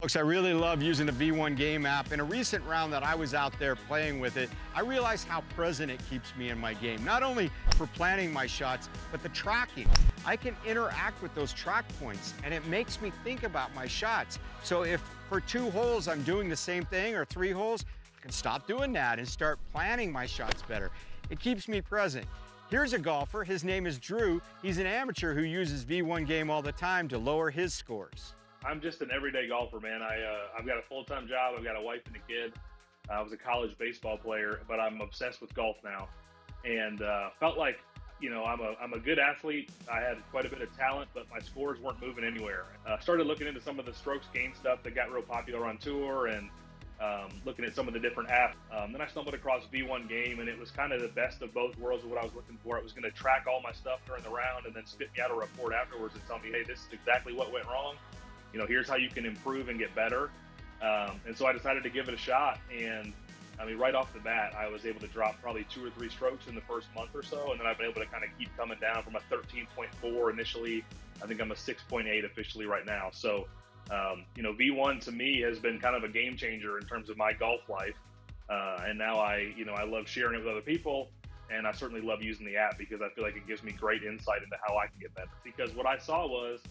Folks, I really love using the V1 game app. In a recent round that I was out there playing with it, I realized how present it keeps me in my game. Not only for planning my shots, but the tracking. I can interact with those track points and it makes me think about my shots. So if for 2 holes I'm doing the same thing or 3 holes, I can stop doing that and start planning my shots better. It keeps me present. Here's a golfer, his name is Drew. He's an amateur who uses V1 game all the time to lower his scores. I'm just an everyday golfer, man. I've got a full-time job. I've got a wife and a kid. I was a college baseball player, but I'm obsessed with golf now, and felt like, you know, I'm a good athlete. I had quite a bit of talent, but my scores weren't moving anywhere. Started looking into some of the strokes gain stuff that got real popular on tour, and looking at some of the different apps. Then I stumbled across V1 Game, and it was kind of the best of both worlds of what I was looking for. It was going to track all my stuff during the round and then spit me out a report afterwards and tell me, hey, this is exactly what went wrong. You know, here's how you can improve and get better. And so I decided to give it a shot. And I mean, right off the bat, I was able to drop probably 2 or 3 strokes in the first month or so. And then I've been able to kind of keep coming down from a 13.4 initially. I think I'm a 6.8 officially right now. So, you know, V1 to me has been kind of a game changer in terms of my golf life. And now I love sharing it with other people. And I certainly love using the app because I feel like it gives me great insight into how I can get better. Because what I saw was,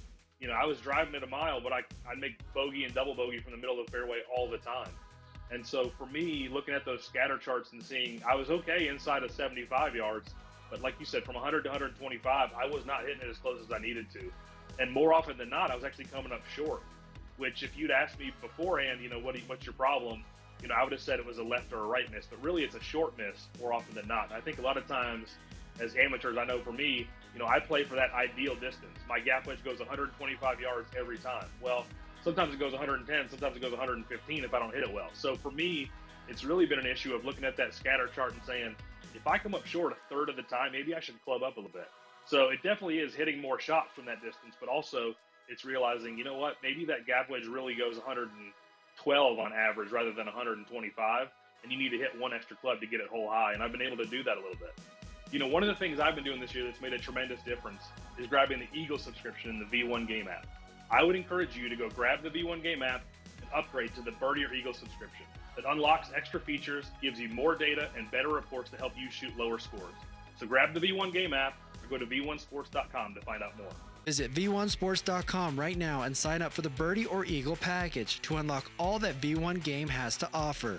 you know, I was driving it a mile, but I'd make bogey and double bogey from the middle of the fairway all the time. And so for me, looking at those scatter charts and seeing I was okay inside of 75 yards, but like you said, from 100 to 125, I was not hitting it as close as I needed to. And more often than not, I was actually coming up short, which if you'd asked me beforehand, you know, what's your problem? You know, I would have said it was a left or a right miss, but really it's a short miss more often than not. And I think a lot of times as amateurs, I know for me, you know, I play for that ideal distance. My gap wedge goes 125 yards every time. Well, sometimes it goes 110, sometimes it goes 115 if I don't hit it well. So for me, it's really been an issue of looking at that scatter chart and saying, if I come up short a third of the time, maybe I should club up a little bit. So it definitely is hitting more shots from that distance, but also it's realizing, you know what, maybe that gap wedge really goes 112 on average rather than 125, and you need to hit one extra club to get it hole high. And I've been able to do that a little bit. You know, one of the things I've been doing this year that's made a tremendous difference is grabbing the Eagle subscription in the V1 Game app. I would encourage you to go grab the V1 Game app and upgrade to the Birdie or Eagle subscription. That unlocks extra features, gives you more data and better reports to help you shoot lower scores. So grab the V1 Game app or go to v1sports.com to find out more. Visit v1sports.com right now and sign up for the Birdie or Eagle package to unlock all that V1 Game has to offer.